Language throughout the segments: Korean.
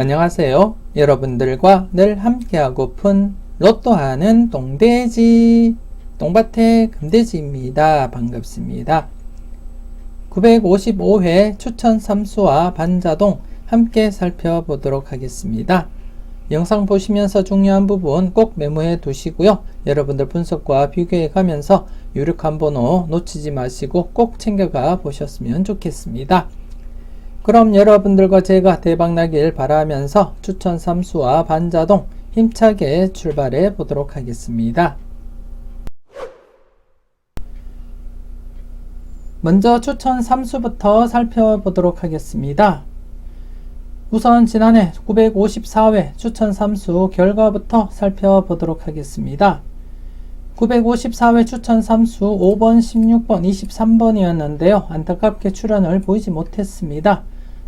안녕하세요. 여러분들과 늘 함께하고픈 로또하는 똥돼지 똥밭의 금돼지입니다. 반갑습니다. 955회 추천 삼수와 반자동 함께 살펴보도록 하겠습니다. 영상 보시면서 중요한 부분 꼭 메모해 두시고요. 여러분들 분석과 비교해 가면서 유력한 번호 놓치지 마시고 꼭 챙겨가 보셨으면 좋겠습니다. 그럼 여러분들과 제가 대박나길 바라면서 추천 삼수와 반자동 힘차게 출발해 보도록 하겠습니다. 먼저 추천 삼수부터 살펴보도록 하겠습니다. 우선 지난해 954회 추천 삼수 결과부터 살펴보도록 하겠습니다. 954회 추천 삼수 5번, 16번, 23번이었는데요. 안타깝게 출연을 보이지 못했습니다.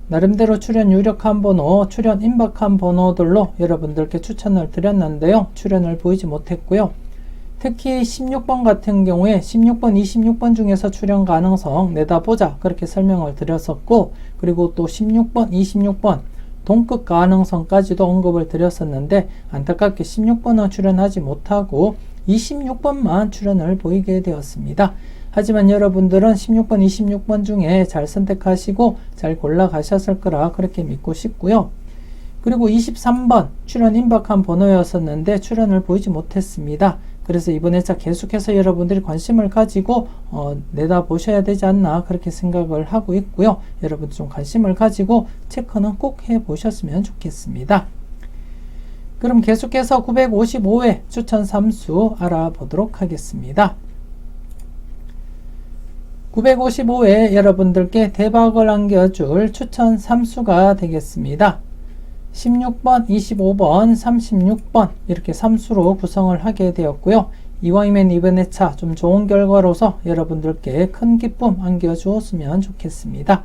나름대로 출연 유력한 번호, 출연 임박한 번호들로 여러분들께 추천을 드렸는데요. 출연을 보이지 못했고요. 특히 16번 같은 경우에 16번, 26번 중에서 출연 가능성 내다보자 그렇게 설명을 드렸었고, 그리고 또 16번, 26번 동급 가능성까지도 언급을 드렸었는데 안타깝게 16번은 출연하지 못하고 26번만 출연을 보이게 되었습니다. 하지만 여러분들은 16번, 26번 중에 잘 선택하시고 잘 골라 가셨을 거라 그렇게 믿고 싶고요. 그리고 23번 출연 임박한 번호였었는데 출연을 보이지 못했습니다. 그래서 이번 회차 계속해서 여러분들이 관심을 가지고 내다보셔야 되지 않나 그렇게 생각을 하고 있고요. 여러분들 좀 관심을 가지고 체크는 꼭 해보셨으면 좋겠습니다. 그럼 계속해서 955회 추천 삼수 알아보도록 하겠습니다. 955회 여러분들께 대박을 안겨줄 추천 삼수가 되겠습니다. 16번, 25번, 36번 이렇게 삼수로 구성을 하게 되었고요. 이왕이면 이번 회차 좀 좋은 결과로서 여러분들께 큰 기쁨 안겨주었으면 좋겠습니다.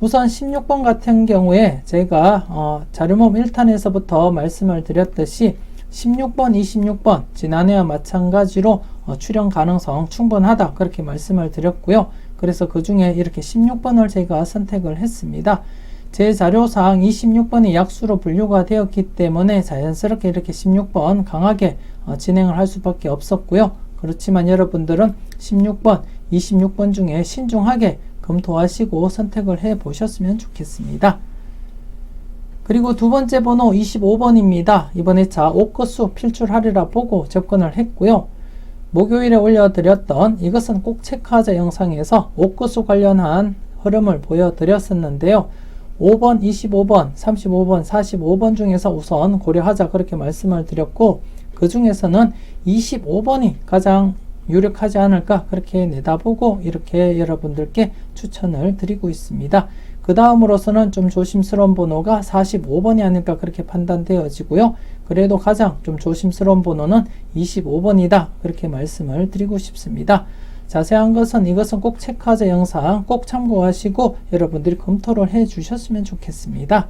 우선 16번 같은 경우에 제가 자료몸 1탄에서부터 말씀을 드렸듯이 16번, 26번 지난해와 마찬가지로 출연 가능성 충분하다 그렇게 말씀을 드렸고요. 그래서 그 중에 이렇게 16번을 제가 선택을 했습니다. 제 자료상 26번이 약수로 분류가 되었기 때문에 자연스럽게 이렇게 16번 강하게 진행을 할 수밖에 없었고요. 그렇지만 여러분들은 16번, 26번 중에 신중하게 검토하시고 선택을 해 보셨으면 좋겠습니다. 그리고 두 번째 번호 25번입니다. 이번 회차 5끝수 필출하리라 보고 접근을 했고요. 목요일에 올려드렸던 이것은 꼭 체크하자 영상에서 5끝수 관련한 흐름을 보여드렸었는데요. 5번, 25번, 35번, 45번 중에서 우선 고려하자 그렇게 말씀을 드렸고, 그 중에서는 25번이 가장 유력하지 않을까 그렇게 내다보고 이렇게 여러분들께 추천을 드리고 있습니다. 그 다음으로서는 좀 조심스러운 번호가 45번이 아닐까 그렇게 판단되어지고요. 그래도 가장 좀 조심스러운 번호는 25번이다 그렇게 말씀을 드리고 싶습니다. 자세한 것은 이것은 꼭 체크하자 영상 꼭 참고하시고 여러분들이 검토를 해 주셨으면 좋겠습니다.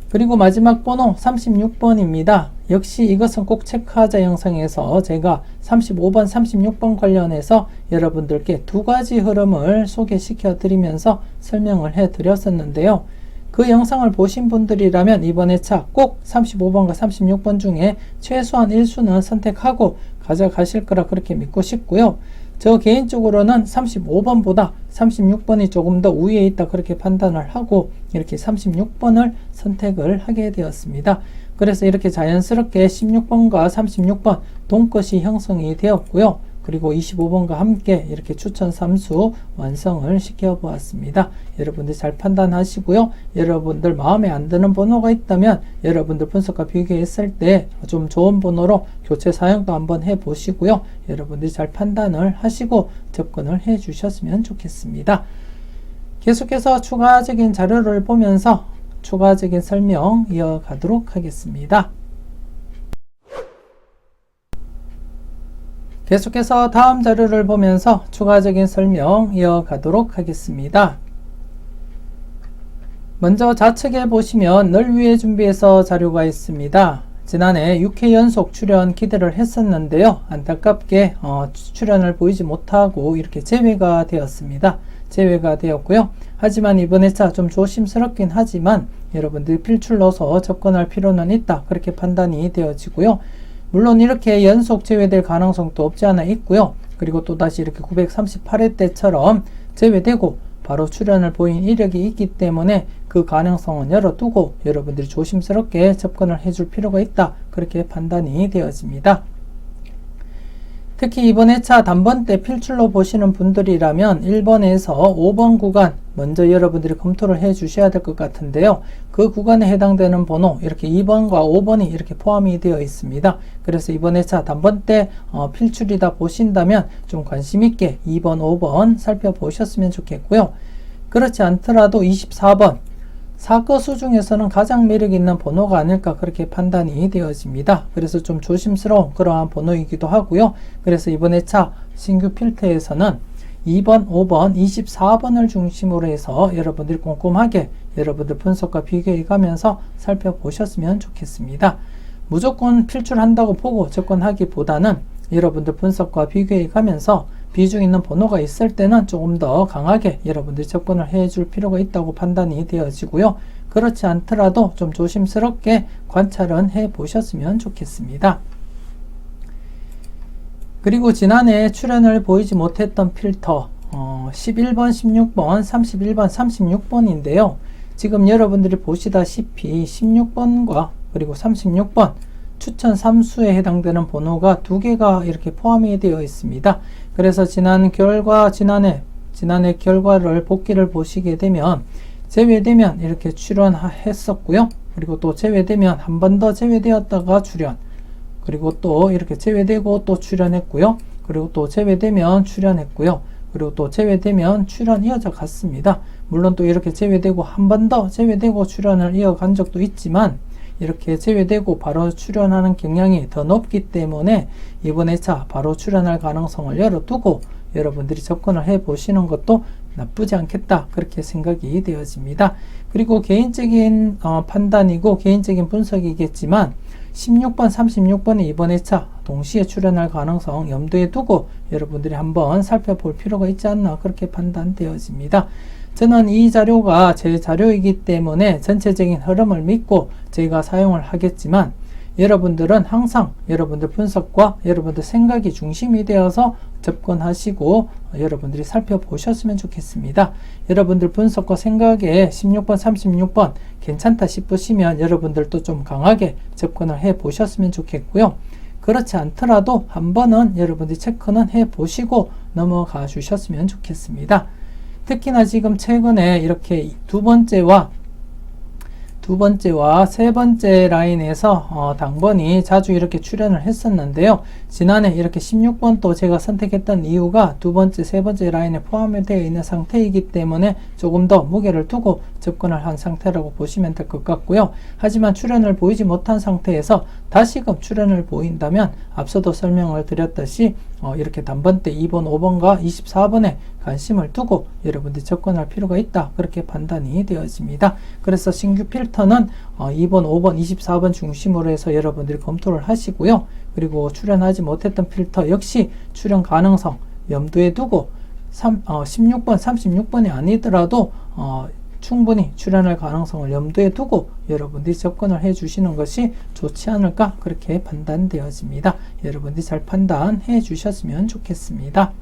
그리고 마지막 번호 36번입니다. 역시 이것은 꼭 체크하자 영상에서 제가 35번, 36번 관련해서 여러분들께 두 가지 흐름을 소개시켜 드리면서 설명을 해 드렸었는데요. 그 영상을 보신 분들이라면 이번 회차 꼭 35번과 36번 중에 최소한 1수는 선택하고 가져가실 거라 그렇게 믿고 싶고요. 저 개인적으로는 35번보다 36번이 조금 더 우위에 있다 그렇게 판단을 하고 이렇게 36번을 선택을 하게 되었습니다. 그래서 이렇게 자연스럽게 16번과 36번 동끝이 형성이 되었고요. 그리고 25번과 함께 이렇게 추천 삼수 완성을 시켜 보았습니다. 여러분들 잘 판단하시고요. 여러분들 마음에 안 드는 번호가 있다면 여러분들 분석과 비교했을 때 좀 좋은 번호로 교체 사용도 한번 해 보시고요. 여러분들이 잘 판단을 하시고 접근을 해 주셨으면 좋겠습니다. 계속해서 추가적인 자료를 보면서 추가적인 설명 이어가도록 하겠습니다. 계속해서 다음 자료를 보면서 추가적인 설명 이어가도록 하겠습니다. 먼저 좌측에 보시면 널 위해 준비해서 자료가 있습니다. 지난해 6회 연속 출연 기대를 했었는데요. 안타깝게 출연을 보이지 못하고 이렇게 제외가 되었습니다. 제외가 되었고요. 하지만 이번 회차 좀 조심스럽긴 하지만 여러분들이 필출로서 접근할 필요는 있다. 그렇게 판단이 되어지고요. 물론 이렇게 연속 제외될 가능성도 없지 않아 있고요. 그리고 또다시 이렇게 938회 때처럼 제외되고 바로 출현을 보인 이력이 있기 때문에 그 가능성은 열어두고 여러분들이 조심스럽게 접근을 해줄 필요가 있다. 그렇게 판단이 되어집니다. 특히 이번 회차 단번대 필출로 보시는 분들이라면 1번에서 5번 구간 먼저 여러분들이 검토를 해 주셔야 될 것 같은데요. 그 구간에 해당되는 번호 이렇게 2번과 5번이 이렇게 포함이 되어 있습니다. 그래서 이번 회차 단번대 필출이다 보신다면 좀 관심 있게 2번, 5번 살펴보셨으면 좋겠고요. 그렇지 않더라도 24번 사거수 중에서는 가장 매력 있는 번호가 아닐까 그렇게 판단이 되어집니다. 그래서 좀 조심스러운 그러한 번호이기도 하고요. 그래서 이번 회차 신규 필터에서는 2번, 5번, 24번을 중심으로 해서 여러분들이 꼼꼼하게 여러분들 분석과 비교해 가면서 살펴보셨으면 좋겠습니다. 무조건 필출한다고 보고 접근하기보다는 여러분들 분석과 비교해 가면서 비중 있는 번호가 있을 때는 조금 더 강하게 여러분들이 접근을 해줄 필요가 있다고 판단이 되어지고요. 그렇지 않더라도 좀 조심스럽게 관찰은 해 보셨으면 좋겠습니다. 그리고 지난해 출현을 보이지 못했던 필터 11번, 16번, 31번, 36번인데요. 지금 여러분들이 보시다시피 16번과 그리고 36번 추천 3수에 해당되는 번호가 2개가 이렇게 포함이 되어 있습니다. 그래서 지난해 결과를 복기를 보시게 되면 제외되면 이렇게 출연했었고요. 그리고 또 제외되면 한 번 더 제외되었다가 출연, 그리고 또 이렇게 제외되고 또 출연했고요. 그리고 또 제외되면 출연했고요. 그리고 또 제외되면 출연 이어져 갔습니다. 물론 또 이렇게 제외되고 한 번 더 제외되고 출연을 이어간 적도 있지만 이렇게 제외되고 바로 출연하는 경향이 더 높기 때문에 이번 회차 바로 출연할 가능성을 열어두고 여러분들이 접근을 해 보시는 것도 나쁘지 않겠다 그렇게 생각이 되어집니다. 그리고 개인적인 판단이고 개인적인 분석이겠지만 16번, 36번의 이번 회차 동시에 출연할 가능성 염두에 두고 여러분들이 한번 살펴볼 필요가 있지 않나 그렇게 판단되어집니다. 저는 이 자료가 제 자료이기 때문에 전체적인 흐름을 믿고 제가 사용을 하겠지만 여러분들은 항상 여러분들 분석과 여러분들 생각이 중심이 되어서 접근하시고 여러분들이 살펴보셨으면 좋겠습니다. 여러분들 분석과 생각에 16번, 36번 괜찮다 싶으시면 여러분들도 좀 강하게 접근을 해 보셨으면 좋겠고요. 그렇지 않더라도 한 번은 여러분들이 체크는 해 보시고 넘어가 주셨으면 좋겠습니다. 특히나 지금 최근에 이렇게 두 번째와 세 번째 라인에서 당번이 자주 이렇게 출현을 했었는데요. 지난해 이렇게 16번 또 제가 선택했던 이유가 두 번째, 세 번째 라인에 포함이 되어 있는 상태이기 때문에 조금 더 무게를 두고 접근을 한 상태라고 보시면 될 것 같고요. 하지만 출현을 보이지 못한 상태에서 다시금 출현을 보인다면 앞서도 설명을 드렸듯이 이렇게 단번대 2번, 5번과 24번에 관심을 두고 여러분들이 접근할 필요가 있다. 그렇게 판단이 되어집니다. 그래서 신규 필터는 2번, 5번, 24번 중심으로 해서 여러분들이 검토를 하시고요. 그리고 출연하지 못했던 필터 역시 출연 가능성 염두에 두고 16번, 36번이 아니더라도 충분히 출연할 가능성을 염두에 두고 여러분들이 접근을 해 주시는 것이 좋지 않을까 그렇게 판단되어집니다. 여러분들이 잘 판단해 주셨으면 좋겠습니다.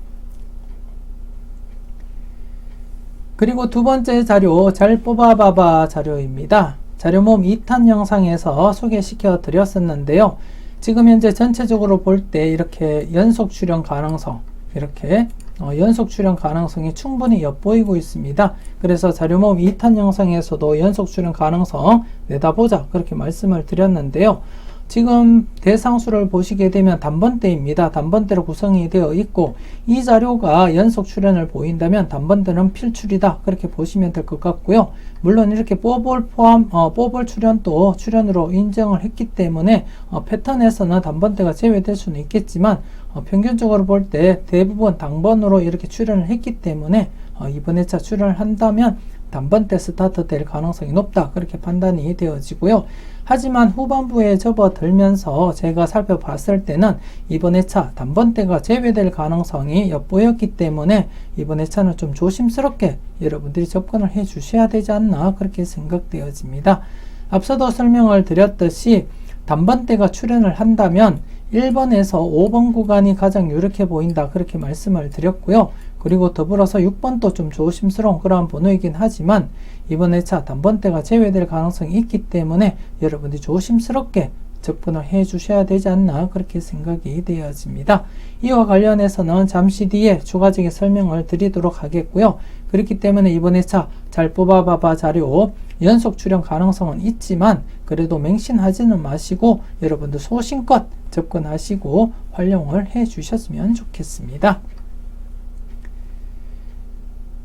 그리고 두 번째 자료 잘 뽑아봐봐 자료입니다. 자료 모음 2탄 영상에서 소개시켜 드렸었는데요. 지금 현재 전체적으로 볼 때 이렇게 연속 출연 가능성 이렇게 연속 출연 가능성이 충분히 엿보이고 있습니다. 그래서 자료 모음 2탄 영상에서도 연속 출연 가능성 내다보자 그렇게 말씀을 드렸는데요. 지금 대상수를 보시게 되면 단번대입니다. 단번대로 구성이 되어 있고 이 자료가 연속 출현을 보인다면 단번대는 필출이다 그렇게 보시면 될 것 같고요. 물론 이렇게 뽀볼 출현도 출현으로 인정을 했기 때문에 패턴에서는 단번대가 제외될 수는 있겠지만 평균적으로 볼 때 대부분 당번으로 이렇게 출현을 했기 때문에 이번 회차 출현을 한다면 단번대 스타트 될 가능성이 높다 그렇게 판단이 되어지고요. 하지만 후반부에 접어들면서 제가 살펴봤을 때는 이번 회차 단번대가 제외될 가능성이 엿보였기 때문에 이번 회차는 좀 조심스럽게 여러분들이 접근을 해 주셔야 되지 않나 그렇게 생각되어집니다. 앞서도 설명을 드렸듯이 단번대가 출현을 한다면 1번에서 5번 구간이 가장 유력해 보인다 그렇게 말씀을 드렸고요. 그리고 더불어서 6번도 좀 조심스러운 그러한 번호이긴 하지만 이번 회차 단번대가 제외될 가능성이 있기 때문에 여러분들이 조심스럽게 접근을 해 주셔야 되지 않나 그렇게 생각이 되어집니다. 이와 관련해서는 잠시 뒤에 추가적인 설명을 드리도록 하겠고요. 그렇기 때문에 이번 회차 잘 뽑아봐봐 자료 연속 출현 가능성은 있지만 그래도 맹신하지는 마시고 여러분들 소신껏 접근하시고 활용을 해 주셨으면 좋겠습니다.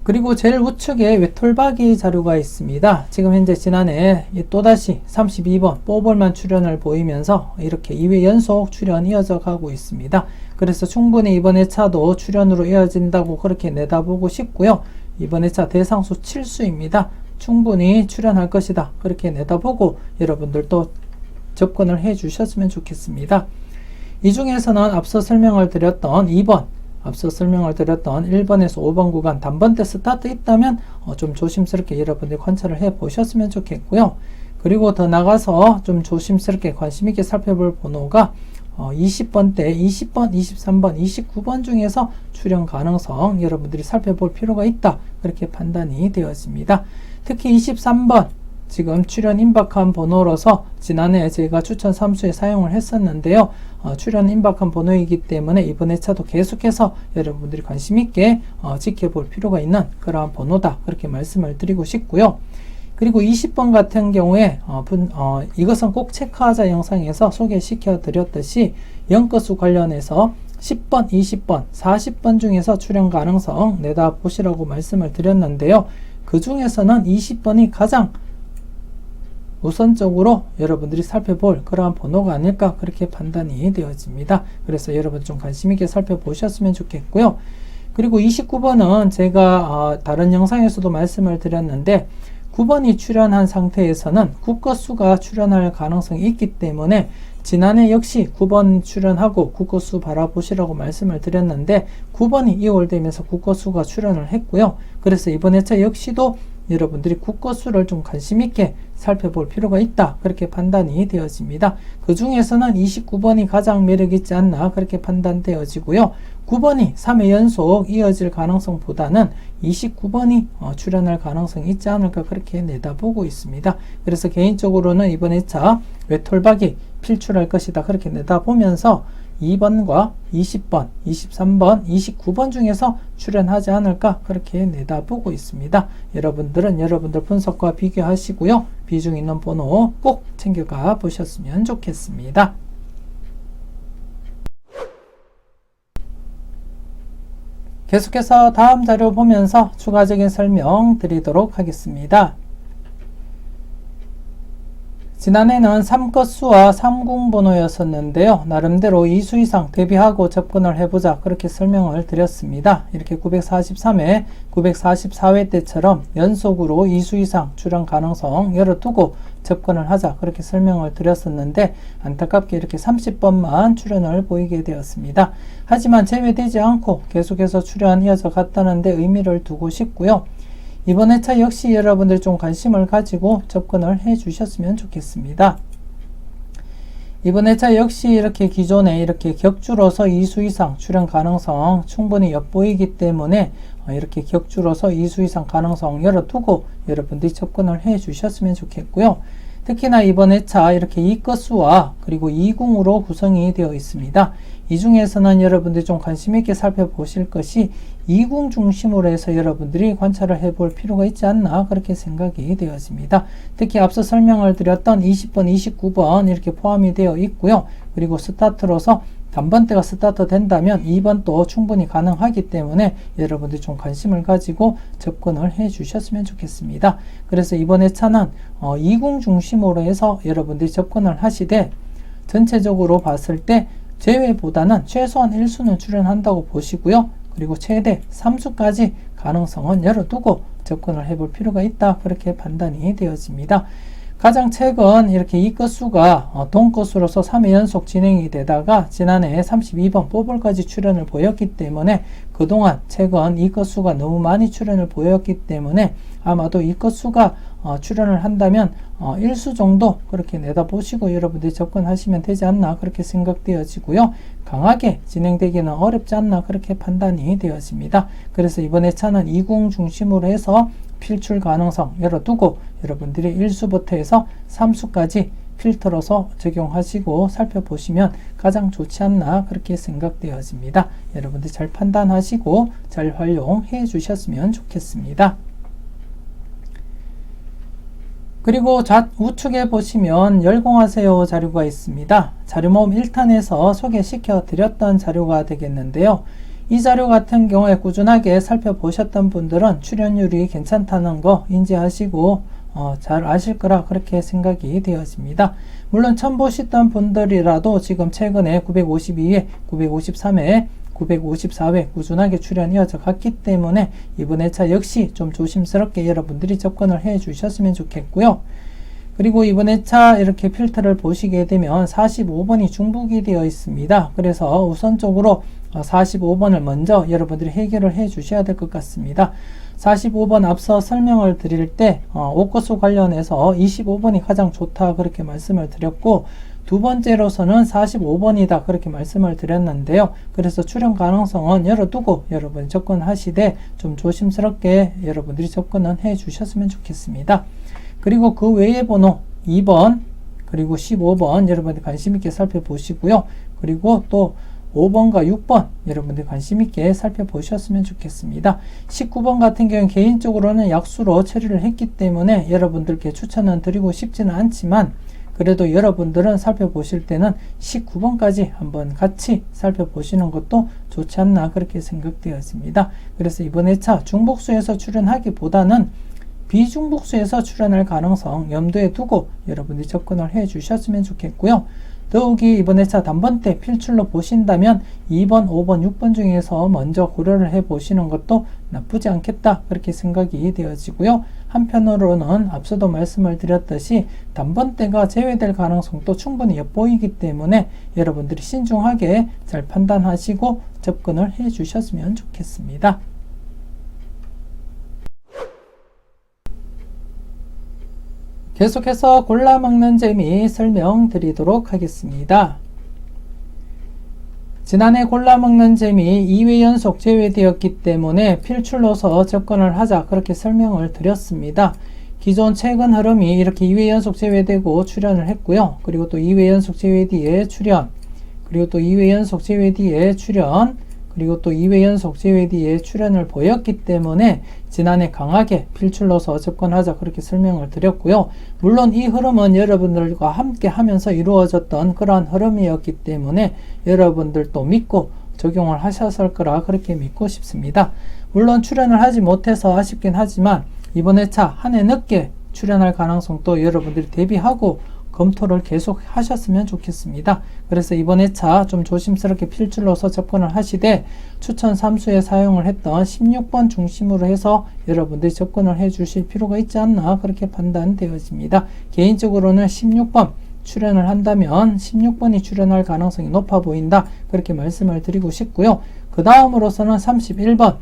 그리고 제일 우측에 외톨박이 자료가 있습니다. 지금 현재 지난해 또다시 32번 뽀볼만 출현을 보이면서 이렇게 2회 연속 출현 이어져 가고 있습니다. 그래서 충분히 이번 회차도 출현으로 이어진다고 그렇게 내다보고 싶고요. 이번 회차 대상수 7수입니다. 충분히 출현할 것이다 그렇게 내다보고 여러분들도 접근을 해 주셨으면 좋겠습니다. 이 중에서는 앞서 설명을 드렸던 2번 앞서 설명을 드렸던 1번에서 5번 구간 단번대 스타트 있다면 좀 조심스럽게 여러분들이 관찰을 해 보셨으면 좋겠고요. 그리고 더 나가서 좀 조심스럽게 관심 있게 살펴볼 번호가 20번대, 20번, 23번, 29번 중에서 출현 가능성 여러분들이 살펴볼 필요가 있다 그렇게 판단이 되어집니다. 특히 23번 지금 출현 임박한 번호로서 지난해 제가 추천 3수에 사용을 했었는데요. 출현 임박한 번호이기 때문에 이번 회차도 계속해서 여러분들이 관심 있게 지켜볼 필요가 있는 그러한 번호다 그렇게 말씀을 드리고 싶고요. 그리고 20번 같은 경우에 이것은 꼭 체크하자 영상에서 소개시켜 드렸듯이 영건수 관련해서 10번, 20번, 40번 중에서 출현 가능성 내다보시라고 말씀을 드렸는데요. 그 중에서는 20번이 가장 우선적으로 여러분들이 살펴볼 그러한 번호가 아닐까 그렇게 판단이 되어집니다. 그래서 여러분 좀 관심 있게 살펴보셨으면 좋겠고요. 그리고 29번은 제가 다른 영상에서도 말씀을 드렸는데 9번이 출현한 상태에서는 국거수가 출현할 가능성이 있기 때문에 지난해 역시 9번 출현하고 국거수 바라보시라고 말씀을 드렸는데 9번이 2월 되면서 국거수가 출현을 했고요. 그래서 이번 회차 역시도 여러분들이 국거수를 좀 관심 있게 살펴볼 필요가 있다 그렇게 판단이 되어집니다. 그 중에서는 29번이 가장 매력 있지 않나 그렇게 판단되어지고요. 9번이 3회 연속 이어질 가능성보다는 29번이 출현할 가능성이 있지 않을까 그렇게 내다보고 있습니다. 그래서 개인적으로는 이번 회차 외톨박이 필출할 것이다 그렇게 내다보면서 2번과 20번, 23번, 29번 중에서 출현하지 않을까 그렇게 내다보고 있습니다. 여러분들은 여러분들 분석과 비교하시고요. 비중 있는 번호 꼭 챙겨가 보셨으면 좋겠습니다. 계속해서 다음 자료 보면서 추가적인 설명 드리도록 하겠습니다. 지난해는 3건수와 3궁번호였었는데요. 나름대로 2수 이상 대비하고 접근을 해보자 그렇게 설명을 드렸습니다. 이렇게 943회, 944회 때처럼 연속으로 2수 이상 출현 가능성 열어두고 접근을 하자 그렇게 설명을 드렸었는데 안타깝게 이렇게 30번만 출현을 보이게 되었습니다. 하지만 제외되지 않고 계속해서 출현 이어져 갔다는 데 의미를 두고 싶고요. 이번 회차 역시 여러분들 좀 관심을 가지고 접근을 해 주셨으면 좋겠습니다. 이번 회차 역시 이렇게 기존에 이렇게 격주로서 2수 이상 출현 가능성 충분히 엿보이기 때문에 이렇게 격주로서 2수 이상 가능성 열어두고 여러분들이 접근을 해 주셨으면 좋겠고요. 특히나 이번 회차 이렇게 2건수와 그리고 2궁으로 구성이 되어 있습니다. 이 중에서는 여러분들이 좀 관심 있게 살펴보실 것이 2궁 중심으로 해서 여러분들이 관찰을 해볼 필요가 있지 않나 그렇게 생각이 되어집니다. 특히 앞서 설명을 드렸던 20번, 29번 이렇게 포함이 되어 있고요. 그리고 스타트로서 단번대가 스타트 된다면 2번도 충분히 가능하기 때문에 여러분들이 좀 관심을 가지고 접근을 해 주셨으면 좋겠습니다. 그래서 이번 회차는 2궁 중심으로 해서 여러분들이 접근을 하시되 전체적으로 봤을 때 제외보다는 최소한 1수는 출현한다고 보시고요. 그리고 최대 3수까지 가능성은 열어두고 접근을 해볼 필요가 있다 그렇게 판단이 되어집니다. 가장 최근 이렇게 이 건수가 동건수로서 3회 연속 진행이 되다가 지난해 32번 뽀볼까지 출현을 보였기 때문에 그동안 최근 이 건수가 너무 많이 출현을 보였기 때문에 아마도 이 건수가 출현을 한다면 일수 정도 그렇게 내다보시고 여러분들이 접근하시면 되지 않나 그렇게 생각되어지고요. 강하게 진행되기는 어렵지 않나 그렇게 판단이 되어집니다. 그래서 이번 회차는 20 중심으로 해서 필출 가능성 열어두고 여러분들이 1수부터 해서 3수까지 필터로서 적용하시고 살펴보시면 가장 좋지 않나 그렇게 생각되어집니다. 여러분들 잘 판단하시고 잘 활용해 주셨으면 좋겠습니다. 그리고 우측에 보시면 열공하세요 자료가 있습니다. 자료 모음 1탄에서 소개시켜 드렸던 자료가 되겠는데요. 이 자료 같은 경우에 꾸준하게 살펴보셨던 분들은 출연율이 괜찮다는 거 인지하시고 잘 아실 거라 그렇게 생각이 되어집니다. 물론 처음 보셨던 분들이라도 지금 최근에 952회, 953회, 954회 꾸준하게 출연 이어져 갔기 때문에 이번 회차 역시 좀 조심스럽게 여러분들이 접근을 해 주셨으면 좋겠고요. 그리고 이번 회차 이렇게 필터를 보시게 되면 45번이 중복이 되어 있습니다. 그래서 우선적으로 45번을 먼저 여러분들이 해결을 해 주셔야 될 것 같습니다. 45번 앞서 설명을 드릴 때 옷것수 관련해서 25번이 가장 좋다 그렇게 말씀을 드렸고 두 번째로서는 45번이다 그렇게 말씀을 드렸는데요. 그래서 출연 가능성은 열어두고 여러분 접근하시되 좀 조심스럽게 여러분들이 접근은 해 주셨으면 좋겠습니다. 그리고 그 외의 번호 2번 그리고 15번 여러분들 관심 있게 살펴보시고요. 그리고 또 5번과 6번 여러분들 관심 있게 살펴보셨으면 좋겠습니다. 19번 같은 경우는 개인적으로는 약수로 처리를 했기 때문에 여러분들께 추천은 드리고 싶지는 않지만 그래도 여러분들은 살펴보실 때는 19번까지 한번 같이 살펴보시는 것도 좋지 않나 그렇게 생각되어집니다. 그래서 이번 회차 중복수에서 출연하기보다는 비중복수에서 출연할 가능성 염두에 두고 여러분들이 접근을 해 주셨으면 좋겠고요. 더욱이 이번 회차 단번대 필출로 보신다면 2번, 5번, 6번 중에서 먼저 고려를 해 보시는 것도 나쁘지 않겠다 그렇게 생각이 되어지고요. 한편으로는 앞서도 말씀을 드렸듯이 단번대가 제외될 가능성도 충분히 엿보이기 때문에 여러분들이 신중하게 잘 판단하시고 접근을 해 주셨으면 좋겠습니다. 계속해서 골라먹는 재미 설명드리도록 하겠습니다. 지난해 골라먹는 재미 2회 연속 제외되었기 때문에 필출로서 접근을 하자 그렇게 설명을 드렸습니다. 기존 최근 흐름이 이렇게 2회 연속 제외되고 출연을 했고요. 그리고 또 2회 연속 제외 뒤에 출연, 그리고 또 2회 연속 제외 뒤에 출연, 그리고 또 2회 연속 제외 뒤에 출연을 보였기 때문에 지난해 강하게 필출로서 접근하자 그렇게 설명을 드렸고요. 물론 이 흐름은 여러분들과 함께 하면서 이루어졌던 그러한 흐름이었기 때문에 여러분들도 믿고 적용을 하셨을 거라 그렇게 믿고 싶습니다. 물론 출연을 하지 못해서 아쉽긴 하지만 이번 회차 한 해 늦게 출연할 가능성도 여러분들이 대비하고 검토를 계속 하셨으면 좋겠습니다. 그래서 이번 회차 좀 조심스럽게 필출로서 접근을 하시되 추천 3수에 사용을 했던 16번 중심으로 해서 여러분들이 접근을 해 주실 필요가 있지 않나 그렇게 판단되어집니다. 개인적으로는 16번 출연을 한다면 16번이 출연할 가능성이 높아 보인다 그렇게 말씀을 드리고 싶고요. 그 다음으로서는 31번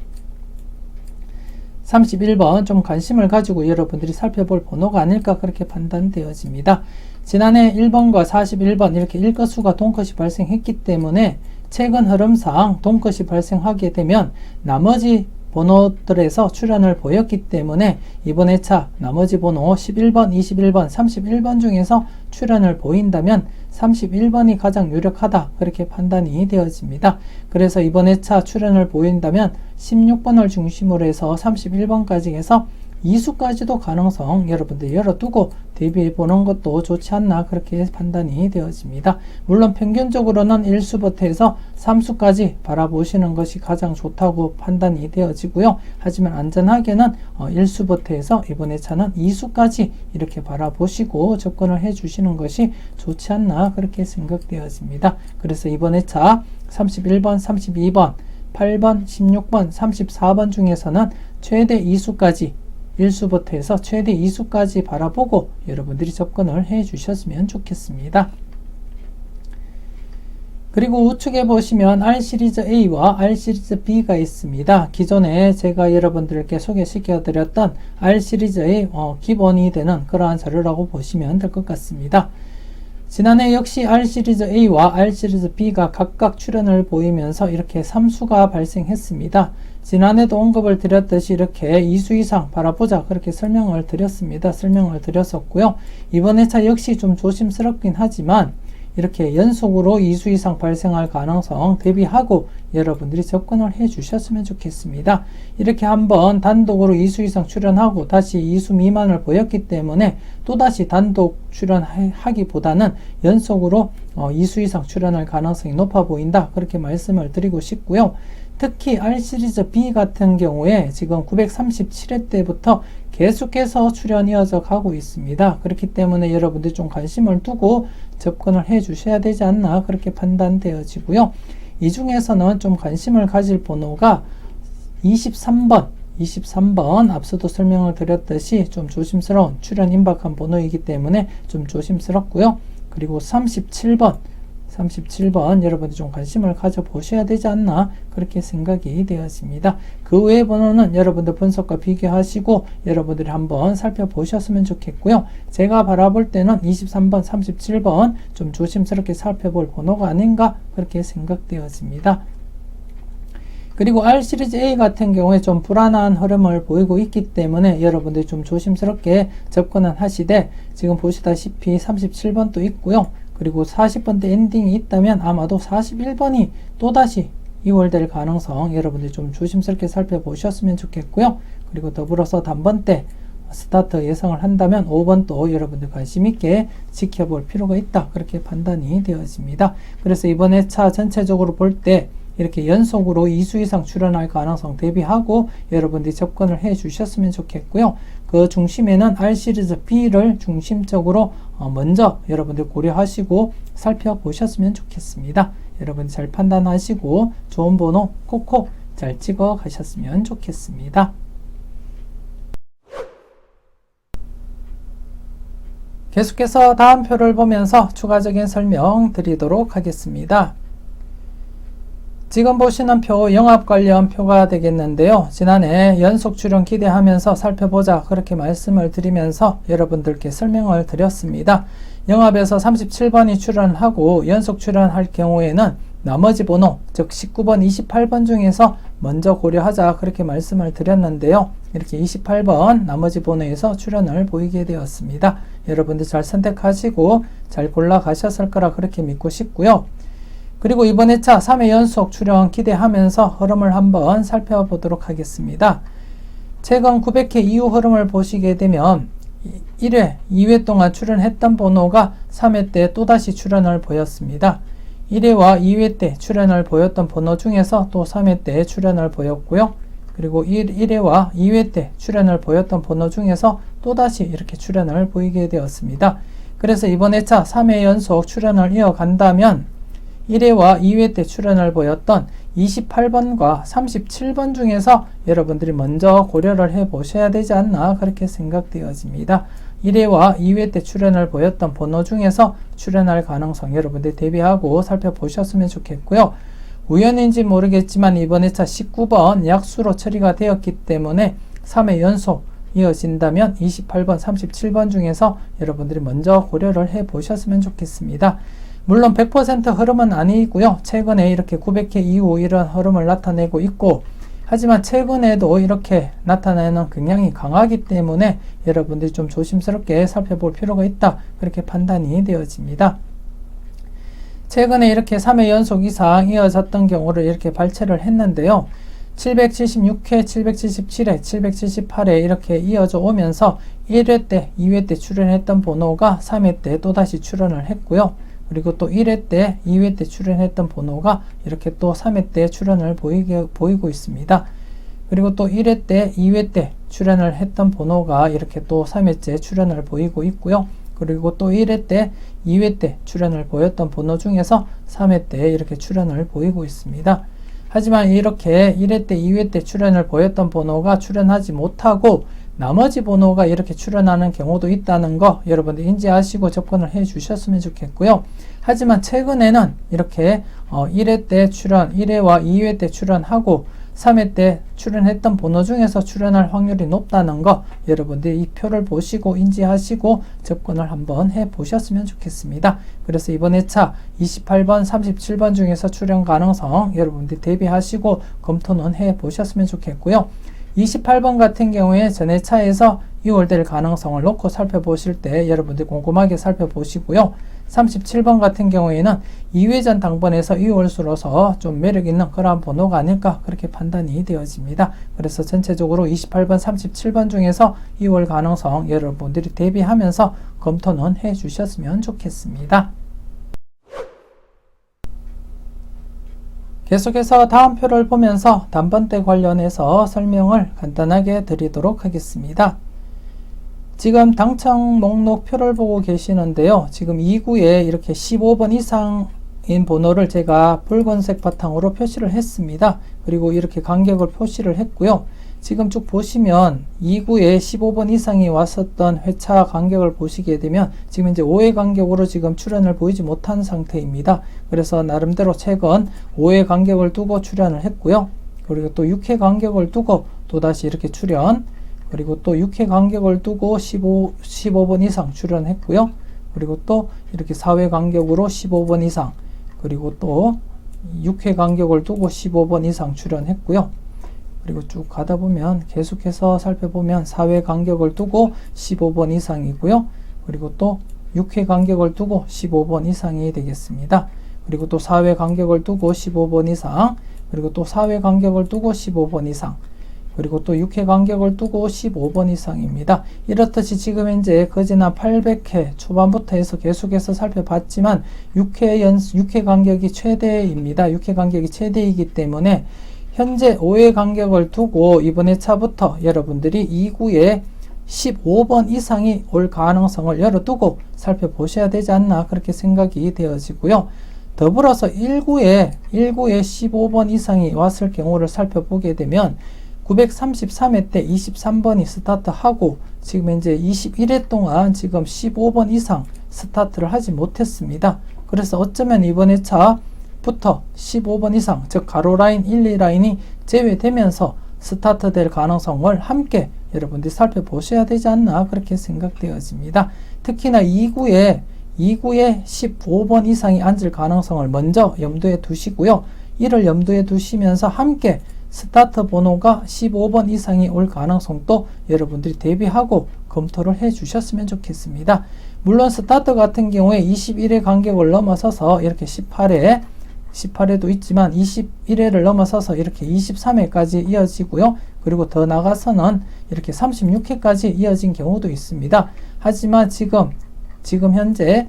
좀 관심을 가지고 여러분들이 살펴볼 번호가 아닐까 그렇게 판단되어집니다. 지난해 1번과 41번 이렇게 1컷수가 동컷이 발생했기 때문에 최근 흐름상 동컷이 발생하게 되면 나머지 번호들에서 출연을 보였기 때문에 이번 회차 나머지 번호 11번, 21번, 31번 중에서 출연을 보인다면 31번이 가장 유력하다 그렇게 판단이 되어집니다. 그래서 이번 회차 출연을 보인다면 16번을 중심으로 해서 31번까지 해서 2수까지도 가능성 여러분들 열어두고 대비해 보는 것도 좋지 않나 그렇게 판단이 되어집니다. 물론 평균적으로는 1수부터 해서 3수까지 바라보시는 것이 가장 좋다고 판단이 되어지고요. 하지만 안전하게는 1수부터 해서 이번 회차는 2수까지 이렇게 바라보시고 접근을 해 주시는 것이 좋지 않나 그렇게 생각되어집니다. 그래서 이번 회차 31번, 32번, 8번, 16번, 34번 중에서는 최대 2수까지 1수부터 해서 최대 2수까지 바라보고 여러분들이 접근을 해 주셨으면 좋겠습니다. 그리고 우측에 보시면 R시리즈 A와 R시리즈 B가 있습니다. 기존에 제가 여러분들께 소개시켜 드렸던 R시리즈의 기본이 되는 그러한 자료라고 보시면 될 것 같습니다. 지난해 역시 R시리즈 A와 R시리즈 B가 각각 출현을 보이면서 이렇게 3수가 발생했습니다. 지난해도 언급을 드렸듯이 이렇게 2수 이상 바라보자 그렇게 설명을 드렸었고요. 이번 회차 역시 좀 조심스럽긴 하지만 이렇게 연속으로 2수 이상 발생할 가능성 대비하고 여러분들이 접근을 해 주셨으면 좋겠습니다. 이렇게 한번 단독으로 2수 이상 출현하고 다시 2수 미만을 보였기 때문에 또다시 단독 출현하기보다는 연속으로 2수 이상 출현할 가능성이 높아 보인다. 그렇게 말씀을 드리고 싶고요. 특히 R시리즈 B 같은 경우에 지금 937회 때부터 계속해서 출현 이어져 가고 있습니다. 그렇기 때문에 여러분들 좀 관심을 두고 접근을 해 주셔야 되지 않나 그렇게 판단되어지고요. 이 중에서는 좀 관심을 가질 번호가 23번 앞서도 설명을 드렸듯이 좀 조심스러운 출현 임박한 번호이기 때문에 좀 조심스럽고요. 그리고 37번 여러분들 좀 관심을 가져보셔야 되지 않나 그렇게 생각이 되었습니다. 그 외의 번호는 여러분들 분석과 비교하시고 여러분들이 한번 살펴보셨으면 좋겠고요. 제가 바라볼 때는 23번, 37번 좀 조심스럽게 살펴볼 번호가 아닌가 그렇게 생각되었습니다. 그리고 R시리즈 A 같은 경우에 좀 불안한 흐름을 보이고 있기 때문에 여러분들이 좀 조심스럽게 접근을 하시되 지금 보시다시피 37번도 있고요. 그리고 40번대 엔딩이 있다면 아마도 41번이 또다시 이월될 가능성 여러분들이 좀 조심스럽게 살펴보셨으면 좋겠고요. 그리고 더불어서 단번대 스타트 예상을 한다면 5번도 여러분들 관심 있게 지켜볼 필요가 있다. 그렇게 판단이 되어집니다. 그래서 이번 회차 전체적으로 볼 때 이렇게 연속으로 2수 이상 출현할 가능성 대비하고 여러분들이 접근을 해 주셨으면 좋겠고요. 그 중심에는 R시리즈 B를 중심적으로 먼저 여러분들 고려하시고 살펴보셨으면 좋겠습니다. 여러분 잘 판단하시고 좋은 번호 콕콕 잘 찍어 가셨으면 좋겠습니다. 계속해서 다음 표를 보면서 추가적인 설명 드리도록 하겠습니다. 지금 보시는 표 영업 관련 표가 되겠는데요. 지난해 연속 출현 기대하면서 살펴보자 그렇게 말씀을 드리면서 여러분들께 설명을 드렸습니다. 영업에서 37번이 출현하고 연속 출현할 경우에는 나머지 번호 즉 19번, 28번 중에서 먼저 고려하자 그렇게 말씀을 드렸는데요. 이렇게 28번 나머지 번호에서 출현을 보이게 되었습니다. 여러분들 잘 선택하시고 잘 골라 가셨을 거라 그렇게 믿고 싶고요. 그리고 이번 회차 3회 연속 출현 기대하면서 흐름을 한번 살펴보도록 하겠습니다. 최근 900회 이후 흐름을 보시게 되면 1회, 2회 동안 출현했던 번호가 3회 때 또다시 출현을 보였습니다. 1회와 2회 때 출현을 보였던 번호 중에서 또 3회 때 출현을 보였고요. 그리고 1회와 2회 때 출현을 보였던 번호 중에서 또다시 이렇게 출현을 보이게 되었습니다. 그래서 이번 회차 3회 연속 출현을 이어간다면 1회와 2회 때 출현을 보였던 28번과 37번 중에서 여러분들이 먼저 고려를 해 보셔야 되지 않나 그렇게 생각되어집니다. 1회와 2회 때 출현을 보였던 번호 중에서 출현할 가능성 여러분들 대비하고 살펴보셨으면 좋겠고요. 우연인지 모르겠지만 이번 회차 19번 약수로 처리가 되었기 때문에 3회 연속 이어진다면 28번, 37번 중에서 여러분들이 먼저 고려를 해 보셨으면 좋겠습니다. 물론 100% 흐름은 아니고요. 최근에 이렇게 900회 이후 이런 흐름을 나타내고 있고 하지만 최근에도 이렇게 나타내는 경향이 강하기 때문에 여러분들이 좀 조심스럽게 살펴볼 필요가 있다. 그렇게 판단이 되어집니다. 최근에 이렇게 3회 연속 이상 이어졌던 경우를 이렇게 발췌를 했는데요. 776회, 777회, 778회 이렇게 이어져 오면서 1회 때, 2회 때 출현했던 번호가 3회 때 또다시 출현을 했고요. 그리고 또 1회 때, 2회 때 출현했던 번호가 이렇게 또 3회 때 출현을 보이고 있습니다. 그리고 또 1회 때, 2회 때 출현을 했던 번호가 이렇게 또 3회째 출현을 보이고 있고요. 그리고 또 1회 때, 2회 때 출현을 보였던 번호 중에서 3회 때 이렇게 출현을 보이고 있습니다. 하지만 이렇게 1회 때, 2회 때 출현을 보였던 번호가 출현하지 못하고 나머지 번호가 이렇게 출현하는 경우도 있다는 거 여러분들 인지하시고 접근을 해 주셨으면 좋겠고요. 하지만 최근에는 이렇게 1회 때 출현, 1회와 2회 때 출현하고 3회 때 출연했던 번호 중에서 출연할 확률이 높다는 거 여러분들이 이 표를 보시고 인지하시고 접근을 한번 해 보셨으면 좋겠습니다. 그래서 이번 회차 28번, 37번 중에서 출연 가능성 여러분들이 대비하시고 검토는 해 보셨으면 좋겠고요. 28번 같은 경우에 전 회차에서 2월 될 가능성을 놓고 살펴보실 때 여러분들이 꼼꼼하게 살펴보시고요. 37번 같은 경우에는 2회전 당번에서 2월수로서 좀 매력있는 그러한 번호가 아닐까 그렇게 판단이 되어집니다. 그래서 전체적으로 28번, 37번 중에서 2월 가능성 여러분들이 대비하면서 검토는 해 주셨으면 좋겠습니다. 계속해서 다음 표를 보면서 단번대 관련해서 설명을 간단하게 드리도록 하겠습니다. 지금 당첨 목록 표를 보고 계시는데요. 지금 2구에 이렇게 15번 이상인 번호를 제가 붉은색 바탕으로 표시를 했습니다. 그리고 이렇게 간격을 표시를 했고요. 지금 쭉 보시면 2구에 15번 이상이 왔었던 회차 간격을 보시게 되면 지금 이제 5회 간격으로 지금 출현을 보이지 못한 상태입니다. 그래서 나름대로 최근 5회 간격을 두고 출현을 했고요. 그리고 또 6회 간격을 두고 또다시 이렇게 출현, 그리고 또 6회 간격을 두고 15번 이상 출현했고요. 그리고 또 이렇게 4회 간격으로 15번 이상, 그리고 또 6회 간격을 두고 15번 이상 출현했고요. 그리고 쭉 가다 보면 계속해서 살펴보면 4회 간격을 두고 15번 이상이고요. 그리고 또 6회 간격을 두고 15번 이상이 되겠습니다. 그리고 또 4회 간격을 두고 15번 이상, 그리고 또 4회 간격을 두고 15번 이상, 그리고 또 6회 간격을 두고 15번 이상입니다. 이렇듯이 지금 현재 거지나 800회 초반부터 해서 계속해서 살펴봤지만 6회 간격이 최대입니다. 6회 간격이 최대이기 때문에 현재 5회 간격을 두고 이번 회차부터 여러분들이 2구에 15번 이상이 올 가능성을 열어두고 살펴보셔야 되지 않나 그렇게 생각이 되어지고요. 더불어서 1구에 15번 이상이 왔을 경우를 살펴보게 되면 933회 때 23번이 스타트하고 지금 현재 21회 동안 지금 15번 이상 스타트를 하지 못했습니다. 그래서 어쩌면 이번 회차부터 15번 이상, 즉 가로라인 1, 2라인이 제외되면서 스타트 될 가능성을 함께 여러분들이 살펴보셔야 되지 않나 그렇게 생각되어집니다. 특히나 2구에 15번 이상이 앉을 가능성을 먼저 염두에 두시고요. 이를 염두에 두시면서 함께 스타트 번호가 15번 이상이 올 가능성도 여러분들이 대비하고 검토를 해 주셨으면 좋겠습니다. 물론 스타트 같은 경우에 21회 간격을 넘어서서 이렇게 18회도 있지만 21회를 넘어서서 이렇게 23회까지 이어지고요. 그리고 더 나가서는 이렇게 36회까지 이어진 경우도 있습니다. 하지만 지금 현재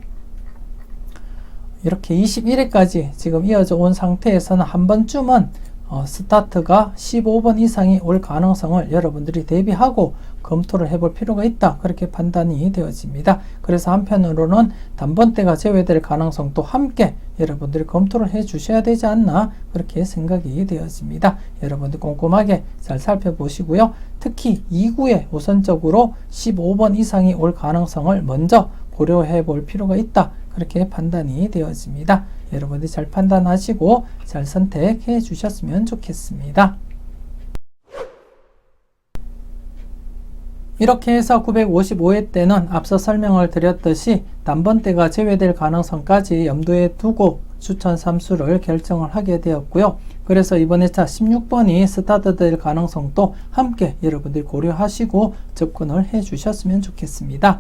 이렇게 21회까지 지금 이어져 온 상태에서는 한 번쯤은 스타트가 15번 이상이 올 가능성을 여러분들이 대비하고 검토를 해볼 필요가 있다 그렇게 판단이 되어집니다. 그래서 한편으로는 단번대가 제외될 가능성도 함께 여러분들이 검토를 해 주셔야 되지 않나 그렇게 생각이 되어집니다. 여러분들 꼼꼼하게 잘 살펴보시고요. 특히 2구에 우선적으로 15번 이상이 올 가능성을 먼저 고려해 볼 필요가 있다 그렇게 판단이 되어집니다. 여러분들이 잘 판단하시고 잘 선택해 주셨으면 좋겠습니다. 이렇게 해서 955회 때는 앞서 설명을 드렸듯이 단번대가 제외될 가능성까지 염두에 두고 추천 3수를 결정을 하게 되었고요. 그래서 이번 회차 16번이 스타트 될 가능성도 함께 여러분들이 고려하시고 접근을 해 주셨으면 좋겠습니다.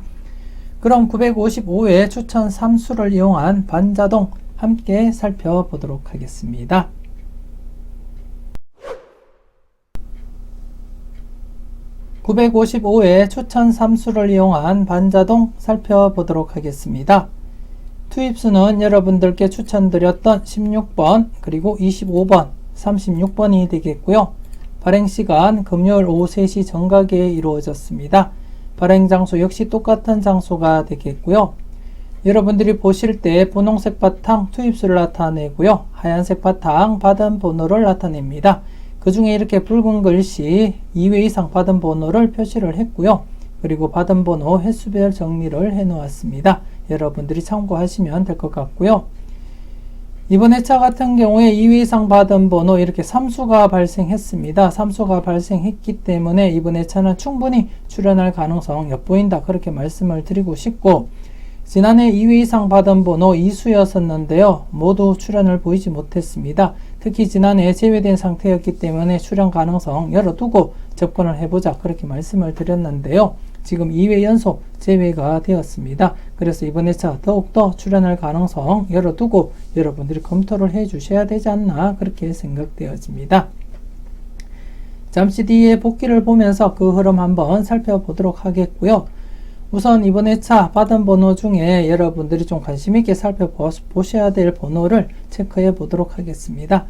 그럼 955회 추천 3수를 이용한 반자동 함께 살펴보도록 하겠습니다. (955회) 추천 3수를 이용한 반자동 살펴보도록 하겠습니다. 투입수는 여러분들께 추천드렸던 16번 그리고 25번 36번이 되겠고요. 발행시간 금요일 오후 3시 정각에 이루어졌습니다. 발행장소 역시 똑같은 장소가 되겠고요. 여러분들이 보실 때 분홍색 바탕 투입수를 나타내고요. 하얀색 바탕 받은 번호를 나타냅니다. 그 중에 이렇게 붉은 글씨 2회 이상 받은 번호를 표시를 했고요. 그리고 받은 번호 횟수별 정리를 해 놓았습니다. 여러분들이 참고하시면 될 것 같고요. 이번 회차 같은 경우에 2회 이상 받은 번호 이렇게 3수가 발생했습니다. 3수가 발생했기 때문에 이번 회차는 충분히 출연할 가능성 엿보인다, 그렇게 말씀을 드리고 싶고, 지난해 2회 이상 받은 번호 2수였었는데요. 모두 출연을 보이지 못했습니다. 특히 지난해 제외된 상태였기 때문에 출연 가능성 열어두고 접근을 해보자, 그렇게 말씀을 드렸는데요. 지금 2회 연속 제외가 되었습니다. 그래서 이번 회차 더욱더 출연할 가능성 열어두고 여러분들이 검토를 해 주셔야 되지 않나, 그렇게 생각되어집니다. 잠시 뒤에 복기를 보면서 그 흐름 한번 살펴보도록 하겠고요. 우선 이번 회차 받은 번호 중에 여러분들이 좀 관심 있게 살펴보셔야 될 번호를 체크해 보도록 하겠습니다.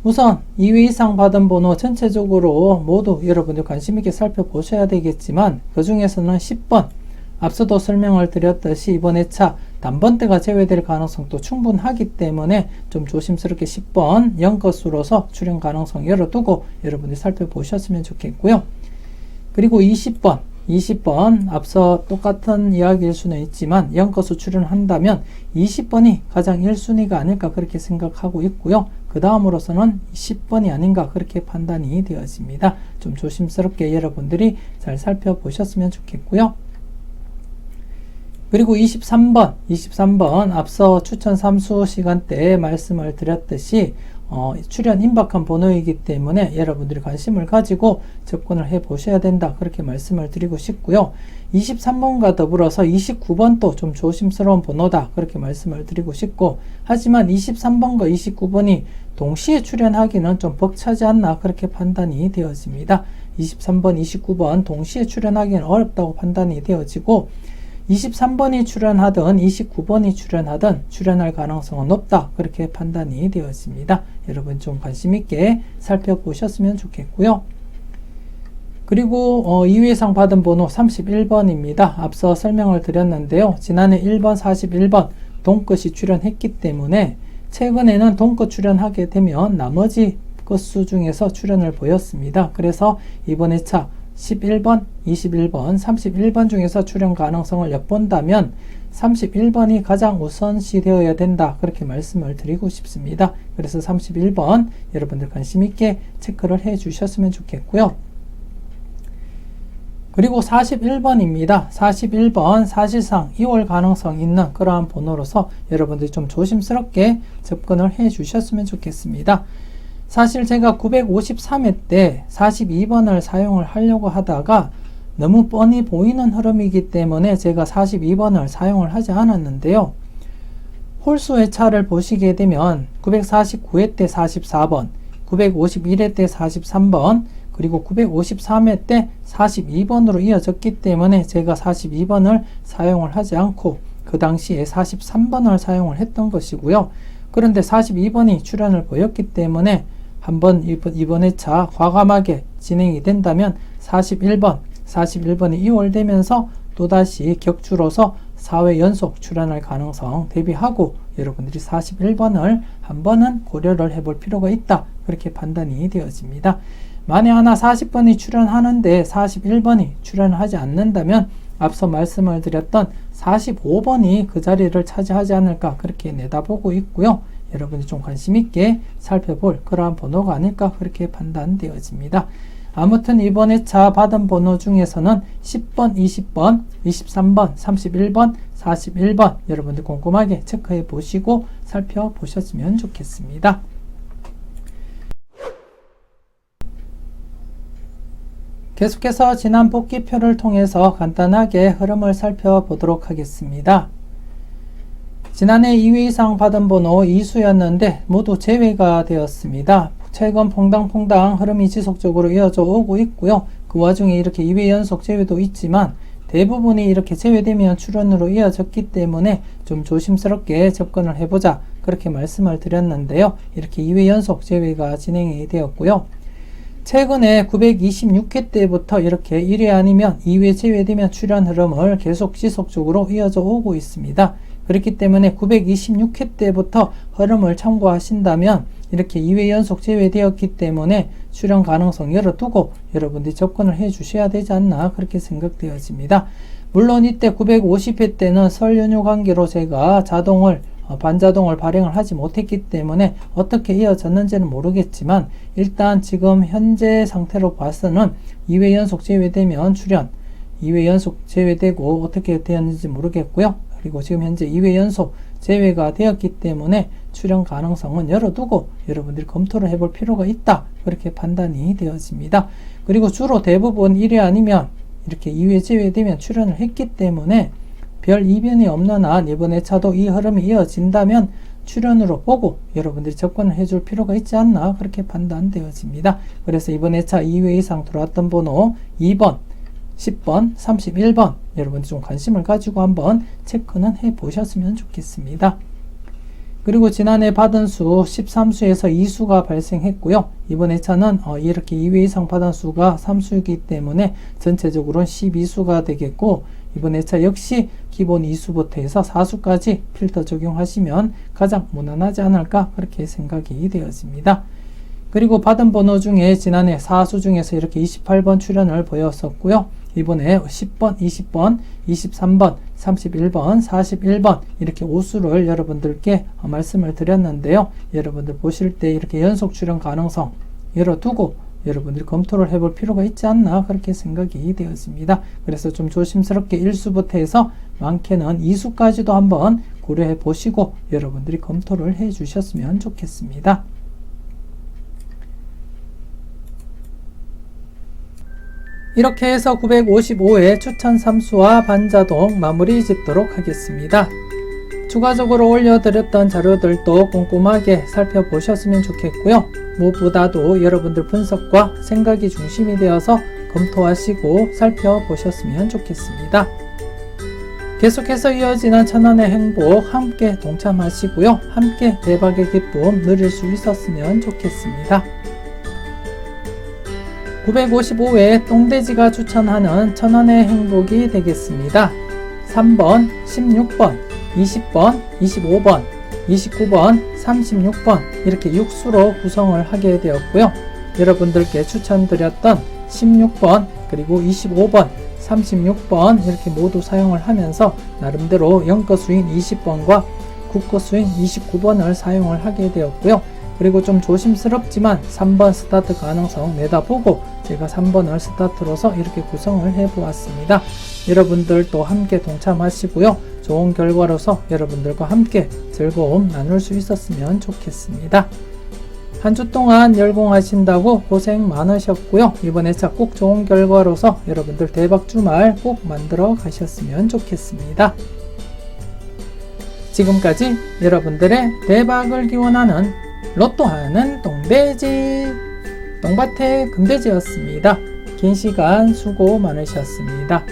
우선 2회 이상 받은 번호 전체적으로 모두 여러분들 관심 있게 살펴보셔야 되겠지만, 그 중에서는 10번, 앞서도 설명을 드렸듯이 이번 회차 단번대가 제외될 가능성도 충분하기 때문에 좀 조심스럽게 10번 0것으로서 출연 가능성 열어두고 여러분들이 살펴보셨으면 좋겠고요. 그리고 20번 앞서 똑같은 이야기일 수는 있지만 0것으로 출연한다면 20번이 가장 1순위가 아닐까, 그렇게 생각하고 있고요. 그 다음으로서는 10번이 아닌가, 그렇게 판단이 되어집니다. 좀 조심스럽게 여러분들이 잘 살펴보셨으면 좋겠고요. 그리고 23번 앞서 추천 3수 시간대에 말씀을 드렸듯이 출연 임박한 번호이기 때문에 여러분들이 관심을 가지고 접근을 해 보셔야 된다, 그렇게 말씀을 드리고 싶고요. 23번과 더불어서 29번도 좀 조심스러운 번호다, 그렇게 말씀을 드리고 싶고, 하지만 23번과 29번이 동시에 출연하기는 좀 벅차지 않나, 그렇게 판단이 되어집니다. 23번, 29번 동시에 출연하기는 어렵다고 판단이 되어지고, 23번이 출연하든 29번이 출연하든 출연할 가능성은 높다, 그렇게 판단이 되어집니다. 여러분 좀 관심 있게 살펴보셨으면 좋겠고요. 그리고 2회 이상 받은 번호 31번입니다. 앞서 설명을 드렸는데요. 지난해 1번, 41번 동끝이 출연했기 때문에 최근에는 동끝 출연하게 되면 나머지 끝수 중에서 출연을 보였습니다. 그래서 이번 회차 11번, 21번, 31번 중에서 출연 가능성을 엿본다면 31번이 가장 우선시 되어야 된다, 그렇게 말씀을 드리고 싶습니다. 그래서 31번 여러분들 관심 있게 체크를 해 주셨으면 좋겠고요. 그리고 41번입니다. 41번 사실상 2월 가능성 있는 그러한 번호로서 여러분들이 좀 조심스럽게 접근을 해 주셨으면 좋겠습니다. 사실 제가 953회 때 42번을 사용을 하려고 하다가 너무 뻔히 보이는 흐름이기 때문에 제가 42번을 사용을 하지 않았는데요. 홀수 회차를 보시게 되면 949회 때 44번, 951회 때 43번, 그리고 953회 때 42번으로 이어졌기 때문에 제가 42번을 사용을 하지 않고 그 당시에 43번을 사용을 했던 것이고요. 그런데 42번이 출연을 보였기 때문에 한번 이번 회차 과감하게 진행이 된다면 41번이 이월되면서 또다시 격주로서 4회 연속 출연할 가능성 대비하고 여러분들이 41번을 한 번은 고려를 해볼 필요가 있다, 그렇게 판단이 되어집니다. 만에 하나 40번이 출연하는데 41번이 출연하지 않는다면 앞서 말씀을 드렸던 45번이 그 자리를 차지하지 않을까, 그렇게 내다보고 있고요. 여러분이 좀 관심 있게 살펴볼 그러한 번호가 아닐까, 그렇게 판단되어집니다. 아무튼 이번 회차 받은 번호 중에서는 10번, 20번, 23번, 31번, 41번 여러분들 꼼꼼하게 체크해 보시고 살펴보셨으면 좋겠습니다. 계속해서 지난 복기표를 통해서 간단하게 흐름을 살펴보도록 하겠습니다. 지난해 2회 이상 받은 번호 2수였는데 모두 제외가 되었습니다. 최근 퐁당퐁당 흐름이 지속적으로 이어져 오고 있고요. 그 와중에 이렇게 2회 연속 제외도 있지만 대부분이 이렇게 제외되면 출연으로 이어졌기 때문에 좀 조심스럽게 접근을 해보자, 그렇게 말씀을 드렸는데요. 이렇게 2회 연속 제외가 진행이 되었고요. 최근에 926회 때부터 이렇게 1회 아니면 2회 제외되면 출연 흐름을 계속 지속적으로 이어져 오고 있습니다. 그렇기 때문에 926회 때부터 흐름을 참고하신다면 이렇게 2회 연속 제외되었기 때문에 출현 가능성 열어두고 여러분들이 접근을 해 주셔야 되지 않나 그렇게 생각되어집니다. 물론 이때 950회 때는 설 연휴 관계로 제가 반자동을 발행을 하지 못했기 때문에 어떻게 이어졌는지는 모르겠지만 일단 지금 현재 상태로 봐서는 2회 연속 제외되면 출현, 2회 연속 제외되고 어떻게 되었는지 모르겠고요. 그리고 지금 현재 2회 연속 제외가 되었기 때문에 출현 가능성은 열어두고 여러분들이 검토를 해볼 필요가 있다. 그렇게 판단이 되어집니다. 그리고 주로 대부분 1회 아니면 이렇게 2회 제외되면 출현을 했기 때문에 별 이변이 없는 한 이번 회차도 이 흐름이 이어진다면 출현으로 보고 여러분들이 접근을 해줄 필요가 있지 않나 그렇게 판단되어집니다. 그래서 이번 회차 2회 이상 들어왔던 번호 2번, 10번, 31번 여러분들 좀 관심을 가지고 한번 체크는 해 보셨으면 좋겠습니다. 그리고 지난해 받은 수 13수에서 2수가 발생했고요. 이번 회차는 이렇게 2회 이상 받은 수가 3수이기 때문에 전체적으로는 12수가 되겠고 이번 회차 역시 기본 2수부터 해서 4수까지 필터 적용하시면 가장 무난하지 않을까 그렇게 생각이 되어집니다. 그리고 받은 번호 중에 지난해 4수 중에서 이렇게 28번 출현을 보였었고요. 이번에 10번, 20번, 23번, 31번, 41번 이렇게 5수를 여러분들께 말씀을 드렸는데요. 여러분들 보실 때 이렇게 연속 출현 가능성 열어두고 여러분들이 검토를 해볼 필요가 있지 않나 그렇게 생각이 되었습니다. 그래서 좀 조심스럽게 1수부터 해서 많게는 2수까지도 한번 고려해 보시고 여러분들이 검토를 해 주셨으면 좋겠습니다. 이렇게 해서 955회 추천 3수와 반자동 마무리 짓도록 하겠습니다. 추가적으로 올려드렸던 자료들도 꼼꼼하게 살펴보셨으면 좋겠고요. 무엇보다도 여러분들 분석과 생각이 중심이 되어서 검토하시고 살펴보셨으면 좋겠습니다. 계속해서 이어지는 천안의 행복 함께 동참하시고요. 함께 대박의 기쁨 누릴 수 있었으면 좋겠습니다. 955회 똥돼지가 추천하는 천안의 행복이 되겠습니다. 3번, 16번, 20번, 25번, 29번, 36번 이렇게 6수로 구성을 하게 되었고요. 여러분들께 추천드렸던 16번 그리고 25번, 36번 이렇게 모두 사용을 하면서 나름대로 0거 수인 20번과 9거 수인 29번을 사용을 하게 되었고요. 그리고 좀 조심스럽지만 3번 스타트 가능성 내다보고 제가 3번을 스타트로서 이렇게 구성을 해보았습니다. 여러분들도 함께 동참하시고요. 좋은 결과로서 여러분들과 함께 즐거움 나눌 수 있었으면 좋겠습니다. 한 주 동안 열공하신다고 고생 많으셨고요. 이번 회차 꼭 좋은 결과로서 여러분들 대박 주말 꼭 만들어 가셨으면 좋겠습니다. 지금까지 여러분들의 대박을 기원하는 로또하는 똥돼지 똥밭의 금돼지였습니다. 긴 시간 수고 많으셨습니다.